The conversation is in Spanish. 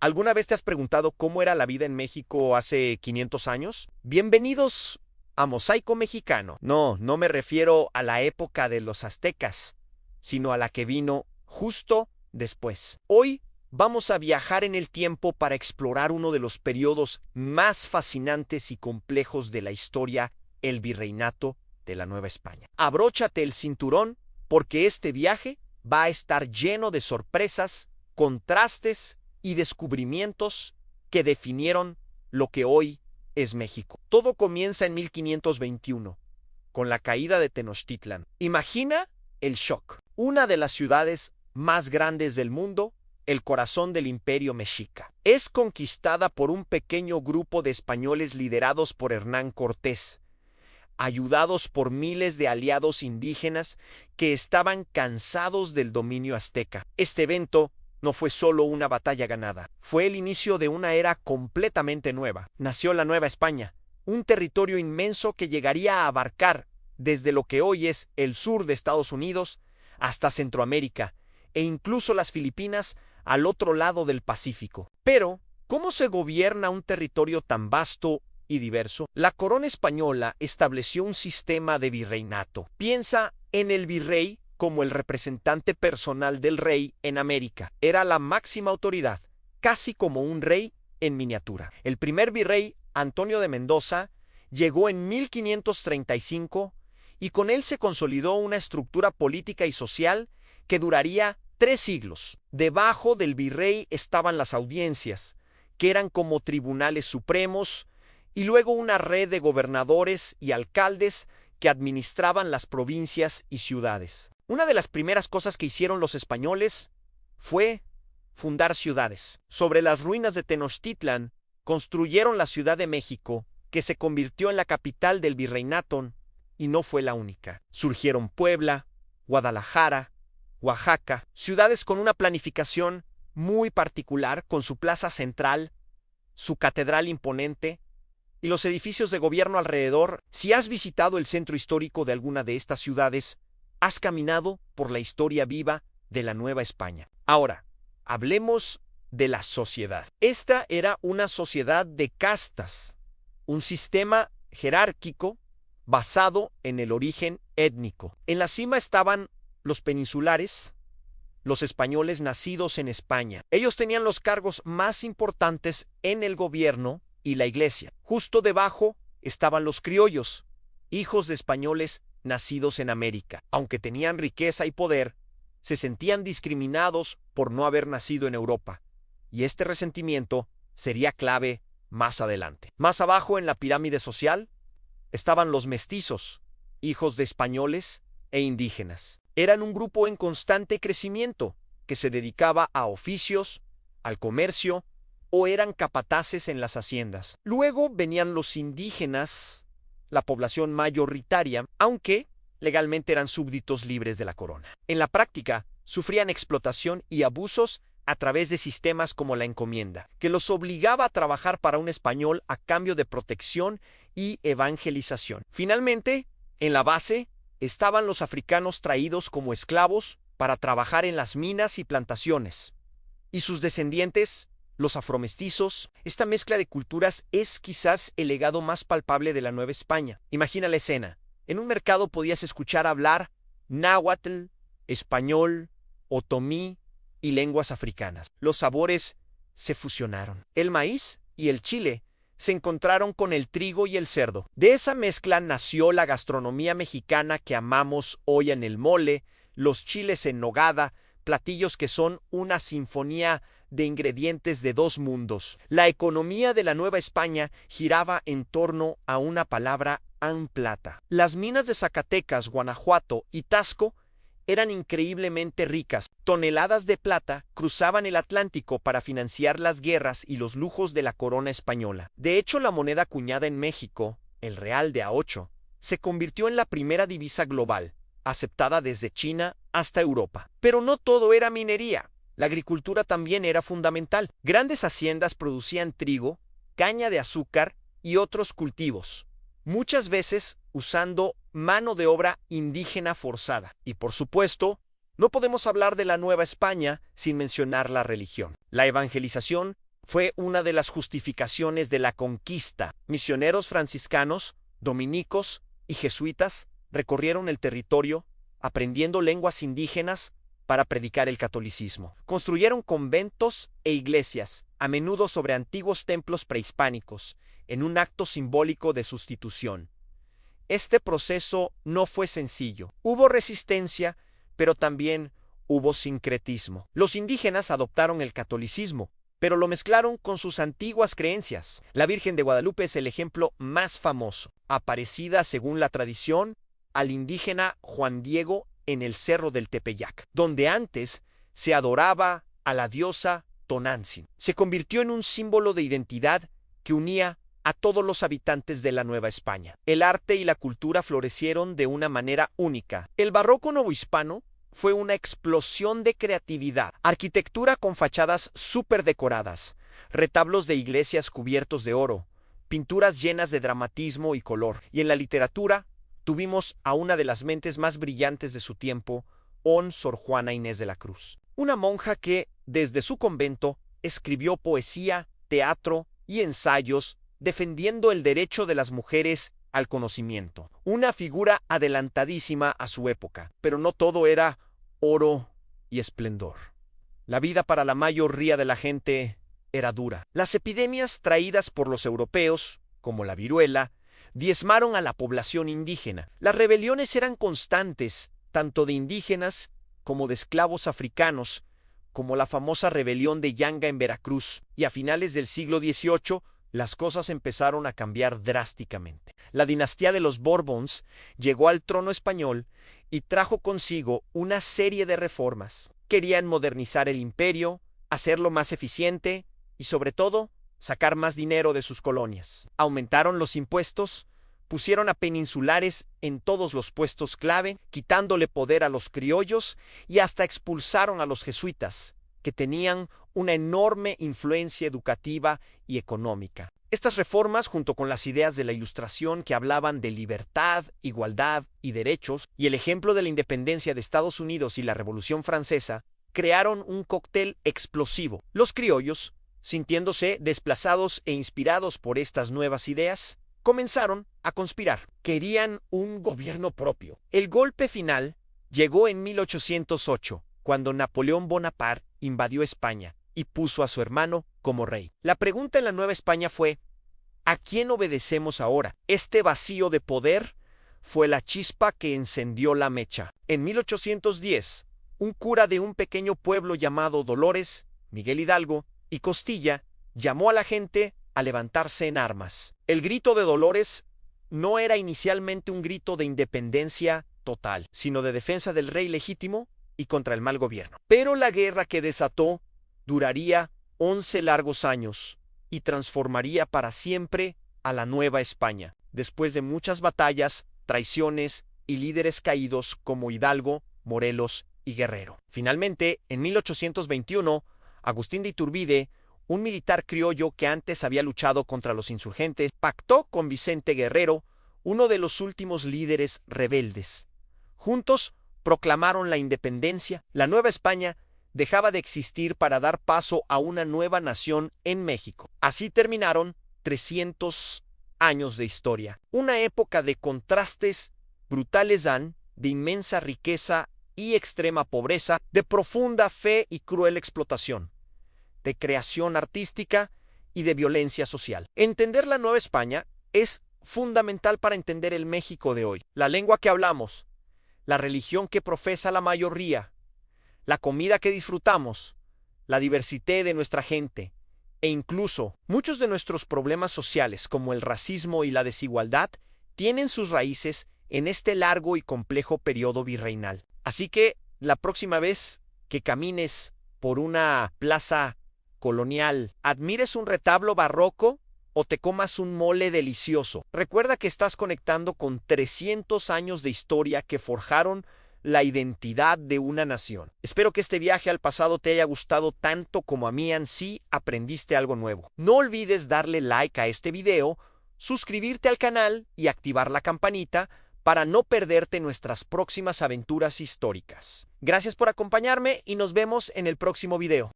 ¿Alguna vez te has preguntado cómo era la vida en México hace 500 años? Bienvenidos a Mosaico Mexicano. No, no me refiero a la época de los aztecas, sino a la que vino justo después. Hoy vamos a viajar en el tiempo para explorar uno de los periodos más fascinantes y complejos de la historia, el virreinato de la Nueva España. Abróchate el cinturón porque este viaje va a estar lleno de sorpresas, contrastes y descubrimientos que definieron lo que hoy es México. Todo comienza en 1521, con la caída de Tenochtitlan. Imagina el shock. Una de las ciudades más grandes del mundo, el corazón del imperio mexica, es conquistada por un pequeño grupo de españoles liderados por Hernán Cortés, ayudados por miles de aliados indígenas que estaban cansados del dominio azteca. Este evento no fue solo una batalla ganada, fue el inicio de una era completamente nueva. Nació la Nueva España, un territorio inmenso que llegaría a abarcar desde lo que hoy es el sur de Estados Unidos hasta Centroamérica e incluso las Filipinas al otro lado del Pacífico. Pero, ¿cómo se gobierna un territorio tan vasto y diverso? La corona española estableció un sistema de virreinato. Piensa en el virrey como el representante personal del rey en América. Era la máxima autoridad, casi como un rey en miniatura. El primer virrey, Antonio de Mendoza, llegó en 1535 y con él se consolidó una estructura política y social que duraría 3 siglos. Debajo del virrey estaban las audiencias, que eran como tribunales supremos, y luego una red de gobernadores y alcaldes que administraban las provincias y ciudades. Una de las primeras cosas que hicieron los españoles fue fundar ciudades. Sobre las ruinas de Tenochtitlan construyeron la Ciudad de México, que se convirtió en la capital del virreinato, y no fue la única. Surgieron Puebla, Guadalajara, Oaxaca, ciudades con una planificación muy particular, con su plaza central, su catedral imponente y los edificios de gobierno alrededor. Si has visitado el centro histórico de alguna de estas ciudades, has caminado por la historia viva de la Nueva España. Ahora, hablemos de la sociedad. Esta era una sociedad de castas, un sistema jerárquico basado en el origen étnico. En la cima estaban los peninsulares, los españoles nacidos en España. Ellos tenían los cargos más importantes en el gobierno y la iglesia. Justo debajo estaban los criollos, hijos de españoles nacidos en América. Aunque tenían riqueza y poder, se sentían discriminados por no haber nacido en Europa, y este resentimiento sería clave más adelante. Más abajo en la pirámide social estaban los mestizos, hijos de españoles e indígenas. Eran un grupo en constante crecimiento que se dedicaba a oficios, al comercio o eran capataces en las haciendas. Luego venían los indígenas, la población mayoritaria, aunque legalmente eran súbditos libres de la corona. En la práctica, sufrían explotación y abusos a través de sistemas como la encomienda, que los obligaba a trabajar para un español a cambio de protección y evangelización. Finalmente, en la base, estaban los africanos traídos como esclavos para trabajar en las minas y plantaciones, y sus descendientes, los afromestizos. Esta mezcla de culturas es quizás el legado más palpable de la Nueva España. Imagina la escena. En un mercado podías escuchar hablar náhuatl, español, otomí y lenguas africanas. Los sabores se fusionaron. El maíz y el chile se encontraron con el trigo y el cerdo. De esa mezcla nació la gastronomía mexicana que amamos hoy en el mole, los chiles en nogada, platillos que son una sinfonía de ingredientes de 2 mundos. La economía de la Nueva España giraba en torno a una palabra: plata. Las minas de Zacatecas, Guanajuato y Tasco eran increíblemente ricas. Toneladas de plata cruzaban el Atlántico para financiar las guerras y los lujos de la corona española. De hecho, la moneda acuñada en México, el real de A8, se convirtió en la primera divisa global, aceptada desde China hasta Europa. Pero no todo era minería. La agricultura también era fundamental. Grandes haciendas producían trigo, caña de azúcar y otros cultivos, muchas veces usando mano de obra indígena forzada. Y por supuesto, no podemos hablar de la Nueva España sin mencionar la religión. La evangelización Fue una de las justificaciones de la conquista. Misioneros franciscanos, dominicos y jesuitas recorrieron el territorio aprendiendo lenguas indígenas para predicar el catolicismo. Construyeron conventos e iglesias, a menudo sobre antiguos templos prehispánicos, en un acto simbólico de sustitución. Este proceso no fue sencillo. Hubo resistencia, pero también hubo sincretismo. Los indígenas adoptaron el catolicismo, pero lo mezclaron con sus antiguas creencias. La Virgen de Guadalupe es el ejemplo más famoso, aparecida, según la tradición, al indígena Juan Diego en el Cerro del Tepeyac, donde antes se adoraba a la diosa Tonantzin. Se convirtió en un símbolo de identidad que unía a todos los habitantes de la Nueva España. El arte y la cultura florecieron de una manera única. El barroco novohispano fue una explosión de creatividad. Arquitectura con fachadas súper decoradas, retablos de iglesias cubiertos de oro, pinturas llenas de dramatismo y color. Y en la literatura tuvimos a una de las mentes más brillantes de su tiempo, Sor Juana Inés de la Cruz. Una monja que, desde su convento, escribió poesía, teatro y ensayos defendiendo el derecho de las mujeres al conocimiento. Una figura adelantadísima a su época, pero no todo era oro y esplendor. La vida para la mayoría de la gente era dura. Las epidemias traídas por los europeos, como la viruela, diezmaron a la población indígena. Las rebeliones eran constantes, tanto de indígenas como de esclavos africanos, como la famosa rebelión de Yanga en Veracruz, y a finales del siglo XVIII, las cosas empezaron a cambiar drásticamente. La dinastía de los Borbons llegó al trono español y trajo consigo una serie de reformas. Querían modernizar el imperio, hacerlo más eficiente y, sobre todo, sacar más dinero de sus colonias. Aumentaron los impuestos, pusieron a peninsulares en todos los puestos clave, quitándole poder a los criollos y hasta expulsaron a los jesuitas, que tenían una enorme influencia educativa y económica. Estas reformas, junto con las ideas de la Ilustración que hablaban de libertad, igualdad y derechos, y el ejemplo de la independencia de Estados Unidos y la Revolución Francesa, crearon un cóctel explosivo. Los criollos, sintiéndose desplazados e inspirados por estas nuevas ideas, comenzaron a conspirar. Querían un gobierno propio. El golpe final llegó en 1808, cuando Napoleón Bonaparte invadió España y puso a su hermano como rey. La pregunta en la Nueva España fue: ¿a quién obedecemos ahora? Este vacío de poder fue la chispa que encendió la mecha. En 1810, un cura de un pequeño pueblo llamado Dolores, Miguel Hidalgo y Costilla, llamó a la gente a levantarse en armas. El grito de Dolores no era inicialmente un grito de independencia total, sino de defensa del rey legítimo y contra el mal gobierno. Pero la guerra que desató duraría 11 largos años y transformaría para siempre a la Nueva España, después de muchas batallas, traiciones y líderes caídos como Hidalgo, Morelos y Guerrero. Finalmente, en 1821, Agustín de Iturbide, un militar criollo que antes había luchado contra los insurgentes, pactó con Vicente Guerrero, uno de los últimos líderes rebeldes. Juntos proclamaron la independencia. La Nueva España dejaba de existir para dar paso a una nueva nación en México. Así terminaron 300 años de historia. Una época de contrastes brutales de inmensa riqueza y extrema pobreza, de profunda fe y cruel explotación, de creación artística y de violencia social. Entender la Nueva España es fundamental para entender el México de hoy. La lengua que hablamos, la religión que profesa la mayoría, la comida que disfrutamos, la diversidad de nuestra gente, e incluso muchos de nuestros problemas sociales, como el racismo y la desigualdad, tienen sus raíces en este largo y complejo periodo virreinal. Así que la próxima vez que camines por una plaza colonial, admires un retablo barroco o te comas un mole delicioso, recuerda que estás conectando con 300 años de historia que forjaron la identidad de una nación. Espero que este viaje al pasado te haya gustado tanto como a mí. Sí aprendiste algo nuevo. No olvides darle like a este video, suscribirte al canal y activar la campanita para no perderte nuestras próximas aventuras históricas. Gracias por acompañarme y nos vemos en el próximo video.